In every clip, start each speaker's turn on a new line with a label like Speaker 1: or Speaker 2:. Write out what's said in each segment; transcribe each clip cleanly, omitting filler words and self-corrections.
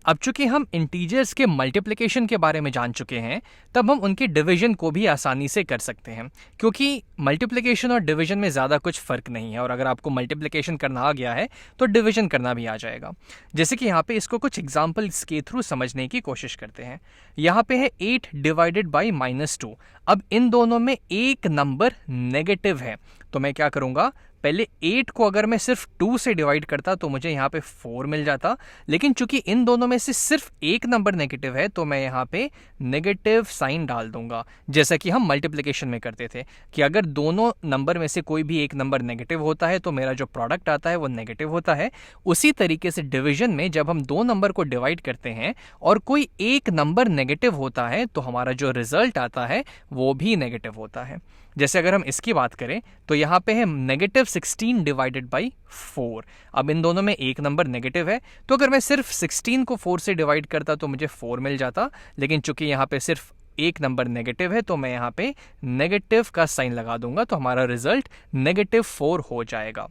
Speaker 1: अब चूंकि हम इंटीजर्स के मल्टीप्लिकेशन के बारे में जान चुके हैं, तब हम उनके डिवीजन को भी आसानी से कर सकते हैं, क्योंकि मल्टीप्लिकेशन और डिवीजन में ज़्यादा कुछ फ़र्क नहीं है। और अगर आपको मल्टीप्लिकेशन करना आ गया है तो डिवीजन करना भी आ जाएगा। जैसे कि यहाँ पे इसको कुछ एग्जाम्पल्स के थ्रू समझने की कोशिश करते हैं। यहाँ पे है 8 डिवाइडेड बाई -2। अब इन दोनों में एक नंबर नेगेटिव है, तो मैं क्या करूँगा, पहले 8 को अगर मैं सिर्फ 2 से डिवाइड करता तो मुझे यहाँ पे 4 मिल जाता, लेकिन चूंकि इन दोनों में से सिर्फ एक नंबर नेगेटिव है तो मैं यहाँ पे नेगेटिव साइन डाल दूंगा, जैसा कि हम मल्टीप्लिकेशन में करते थे कि अगर दोनों नंबर में से कोई भी एक नंबर नेगेटिव होता है तो मेरा जो प्रोडक्ट आता है वो नेगेटिव होता है। उसी तरीके से डिवीजन में जब हम दो नंबर को डिवाइड करते हैं और कोई एक नंबर नेगेटिव होता है तो हमारा जो रिजल्ट आता है वो भी नेगेटिव होता है। जैसे अगर हम इसकी बात करें तो यहाँ पे है -16 डिवाइडेड बाई 4। अब इन दोनों में एक नंबर नेगेटिव है, तो अगर मैं सिर्फ 16 को 4 से डिवाइड करता तो मुझे 4 मिल जाता, लेकिन चूंकि यहाँ पे सिर्फ एक नंबर नेगेटिव है तो मैं यहाँ पे नेगेटिव का साइन लगा दूंगा, तो हमारा रिजल्ट -4 हो जाएगा।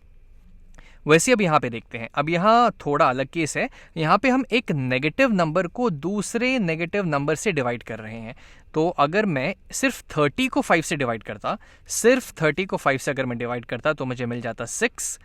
Speaker 1: वैसे अब यहाँ पे देखते हैं, अब यहाँ थोड़ा अलग केस है। यहाँ पे हम एक नेगेटिव नंबर को दूसरे नेगेटिव नंबर से डिवाइड कर रहे हैं। तो अगर मैं सिर्फ 30 को 5 से डिवाइड करता, सिर्फ 30 को 5 से अगर मैं डिवाइड करता तो मुझे मिल जाता 6,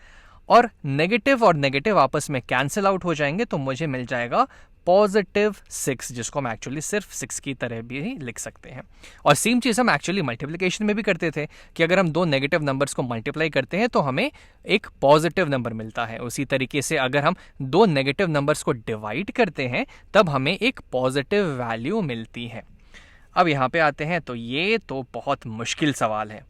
Speaker 1: और नेगेटिव आपस में कैंसिल आउट हो जाएंगे तो मुझे मिल जाएगा +6, जिसको हम एक्चुअली सिर्फ 6 की तरह भी लिख सकते हैं। और सेम चीज़ हम एक्चुअली मल्टीप्लिकेशन में भी करते थे कि अगर हम दो नेगेटिव नंबर्स को मल्टीप्लाई करते हैं तो हमें एक पॉजिटिव नंबर मिलता है। उसी तरीके से अगर हम दो नेगेटिव नंबर्स को डिवाइड करते हैं तब हमें एक पॉजिटिव वैल्यू मिलती है। अब यहाँ पे आते हैं, तो ये तो बहुत मुश्किल सवाल है।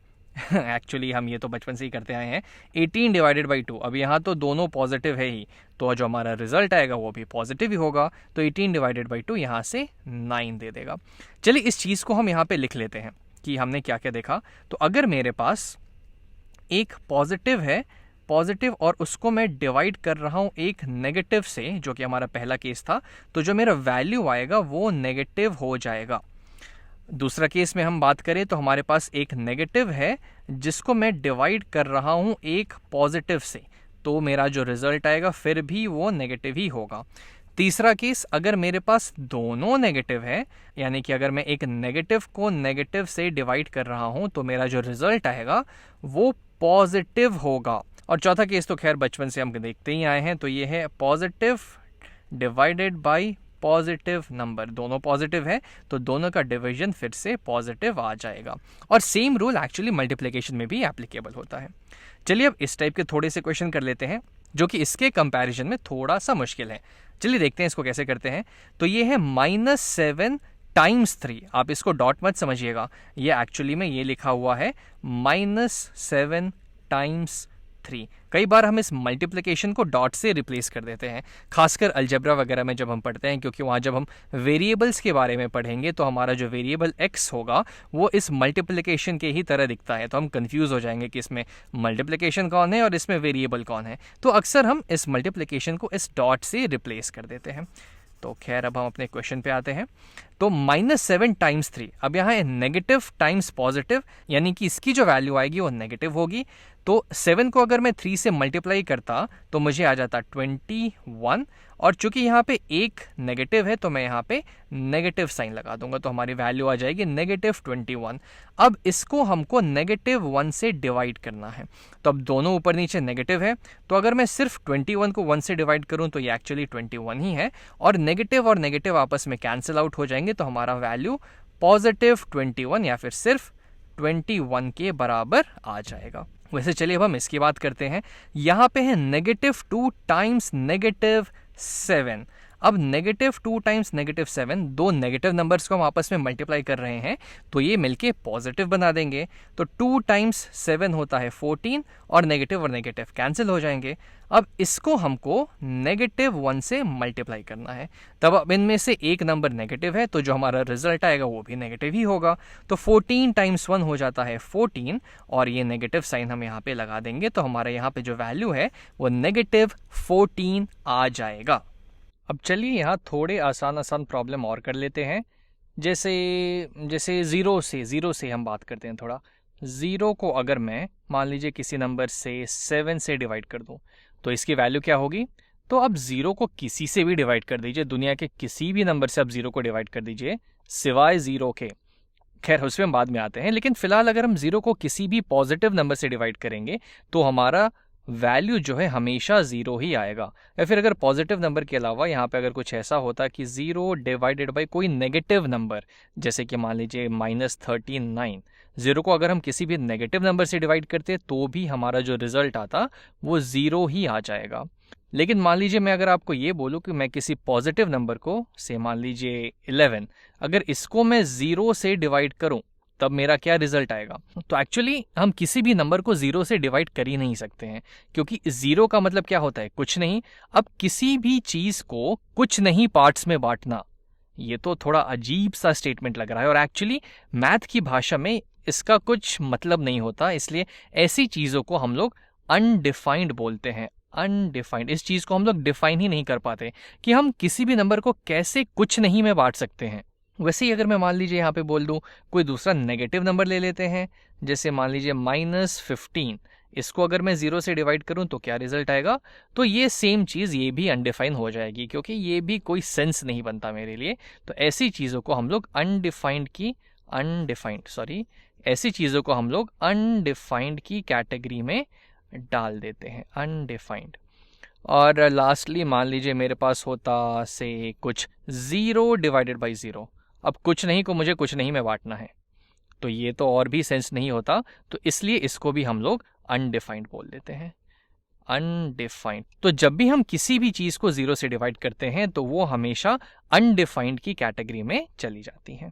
Speaker 1: एक्चुअली हम ये तो बचपन से ही करते आए हैं। 18 डिवाइडेड बाई 2, अब यहाँ तो दोनों पॉजिटिव है ही, तो जो हमारा रिजल्ट आएगा वो भी पॉजिटिव ही होगा। तो 18 डिवाइडेड बाई 2 यहाँ से 9 दे देगा। चलिए इस चीज़ को हम यहाँ पे लिख लेते हैं कि हमने क्या क्या देखा। तो अगर मेरे पास एक पॉजिटिव है, पॉजिटिव, और उसको मैं डिवाइड कर रहा हूँ एक नेगेटिव से, जो कि हमारा पहला केस था, तो जो मेरा वैल्यू आएगा वो नेगेटिव हो जाएगा। दूसरा केस में हम बात करें तो हमारे पास एक नेगेटिव है जिसको मैं डिवाइड कर रहा हूँ एक पॉजिटिव से, तो मेरा जो रिजल्ट आएगा फिर भी वो नेगेटिव ही होगा। तीसरा केस, अगर मेरे पास दोनों नेगेटिव है, यानी कि अगर मैं एक नेगेटिव को नेगेटिव से डिवाइड कर रहा हूँ तो मेरा जो रिजल्ट आएगा वो पॉजिटिव होगा। और चौथा केस तो खैर बचपन से हम देखते ही आए हैं, तो ये है positive divided by positive number, दोनों पॉजिटिव है तो दोनों का डिवीजन फिर से पॉजिटिव आ जाएगा। और सेम रूल एक्चुअली मल्टीप्लिकेशन में भी एप्लीकेबल होता है। चलिए अब इस टाइप के थोड़े से क्वेश्चन कर लेते हैं जो कि इसके कंपैरिजन में थोड़ा सा मुश्किल है। चलिए देखते हैं इसको कैसे करते हैं। तो ये है -7 टाइम्स 3। आप इसको डॉट मत समझिएगा, ये एक्चुअली में ये लिखा हुआ है -7 टाइम्स 3। कई बार हम इस मल्टीप्लिकेशन को डॉट से रिप्लेस कर देते हैं, खासकर अलजेब्रा वगैरह में जब हम पढ़ते हैं, क्योंकि वहाँ जब हम वेरिएबल्स के बारे में पढ़ेंगे तो हमारा जो वेरिएबल x होगा वो इस मल्टीप्लिकेशन के ही तरह दिखता है, तो हम कंफ्यूज हो जाएंगे कि इसमें मल्टीप्लिकेशन कौन है और इसमें वेरिएबल कौन है। तो अक्सर हम इस मल्टीप्लिकेशन को इस डॉट से रिप्लेस कर देते हैं। तो खैर अब हम अपने क्वेश्चन पे आते हैं। तो -7 टाइम्स 3, अब यहाँ है नेगेटिव टाइम्स पॉजिटिव, यानी कि इसकी जो वैल्यू आएगी वो नेगेटिव होगी। तो 7 को अगर मैं 3 से मल्टीप्लाई करता तो मुझे आ जाता 21, और चूंकि यहाँ पे एक नेगेटिव है तो मैं यहाँ पे नेगेटिव साइन लगा दूंगा, तो हमारी वैल्यू आ जाएगी -21। अब इसको हमको -1 से डिवाइड करना है, तो अब दोनों ऊपर नीचे नेगेटिव है, तो अगर मैं सिर्फ 21 को 1 से डिवाइड करूँ तो ये एक्चुअली 21 ही है, और नेगेटिव आपस में कैंसिल आउट हो जाएंगे, तो हमारा वैल्यू +21 या फिर सिर्फ 21 के बराबर आ जाएगा। वैसे चलिए अब हम इसकी बात करते हैं। यहाँ पे है -2 टाइम्स -7। अब -2 टाइम्स -7, दो नेगेटिव नंबर्स को हम आपस में मल्टीप्लाई कर रहे हैं तो ये मिलके पॉजिटिव बना देंगे। तो 2 टाइम्स 7 होता है 14, और नेगेटिव कैंसिल हो जाएंगे। अब इसको हमको -1 से मल्टीप्लाई करना है, तब अब इनमें से एक नंबर नेगेटिव है तो जो हमारा रिजल्ट आएगा वो भी नेगेटिव ही होगा। तो 14 टाइम्स 1 हो जाता है 14, और ये नेगेटिव साइन हम यहाँ पे लगा देंगे, तो हमारे यहाँ पे जो वैल्यू है वो -14 आ जाएगा। अब चलिए यहाँ थोड़े आसान प्रॉब्लम और कर लेते हैं। जैसे ज़ीरो से हम बात करते हैं थोड़ा। 0 को अगर मैं मान लीजिए किसी नंबर से 7 से डिवाइड कर दूं तो इसकी वैल्यू क्या होगी। तो अब ज़ीरो को किसी से भी डिवाइड कर दीजिए, दुनिया के किसी भी नंबर से आप ज़ीरो को डिवाइड कर दीजिए सिवाय ज़ीरो के। खैर उसमें हम बाद में आते हैं, लेकिन फिलहाल अगर हम ज़ीरो को किसी भी पॉजिटिव नंबर से डिवाइड करेंगे तो हमारा वैल्यू जो है हमेशा ज़ीरो ही आएगा। या फिर अगर पॉजिटिव नंबर के अलावा यहाँ पे अगर कुछ ऐसा होता कि ज़ीरो डिवाइडेड बाई कोई नेगेटिव नंबर, जैसे कि मान लीजिए -39, ज़ीरो को अगर हम किसी भी नेगेटिव नंबर से डिवाइड करते तो भी हमारा जो रिजल्ट आता वो ज़ीरो ही आ जाएगा। लेकिन मान लीजिए मैं अगर आपको ये बोलूँ कि मैं किसी पॉजिटिव नंबर को, से मान लीजिए 11, अगर इसको मैं ज़ीरो से डिवाइड करूँ तब मेरा क्या रिजल्ट आएगा। तो एक्चुअली हम किसी भी नंबर को ज़ीरो से डिवाइड कर ही नहीं सकते हैं, क्योंकि ज़ीरो का मतलब क्या होता है, कुछ नहीं। अब किसी भी चीज़ को कुछ नहीं पार्ट्स में बांटना, ये तो थोड़ा अजीब सा स्टेटमेंट लग रहा है, और एक्चुअली मैथ की भाषा में इसका कुछ मतलब नहीं होता। इसलिए ऐसी चीज़ों को हम लोग अनडिफाइंड बोलते हैं। अनडिफाइंड, इस चीज़ को हम लोग डिफाइन ही नहीं कर पाते कि हम किसी भी नंबर को कैसे कुछ नहीं में बांट सकते हैं। वैसे ही अगर मैं मान लीजिए यहाँ पे बोल दूँ कोई दूसरा नेगेटिव नंबर ले लेते हैं, जैसे मान लीजिए -15, इसको अगर मैं ज़ीरो से डिवाइड करूँ तो क्या रिजल्ट आएगा। तो ये सेम चीज़ ये भी अनडिफाइन हो जाएगी, क्योंकि ये भी कोई सेंस नहीं बनता मेरे लिए। तो ऐसी चीज़ों को हम लोग अनडिफाइंड की कैटेगरी में डाल देते हैं, अनडिफाइंड। और लास्टली मान लीजिए मेरे पास होता से कुछ ज़ीरो डिवाइडेड बाई ज़ीरो। अब कुछ नहीं को मुझे कुछ नहीं में बांटना है, तो ये तो और भी सेंस नहीं होता, तो इसलिए इसको भी हम लोग अनडिफाइंड बोल देते हैं, अनडिफाइंड। तो जब भी हम किसी भी चीज़ को ज़ीरो से डिवाइड करते हैं तो वो हमेशा अनडिफाइंड की कैटेगरी में चली जाती हैं।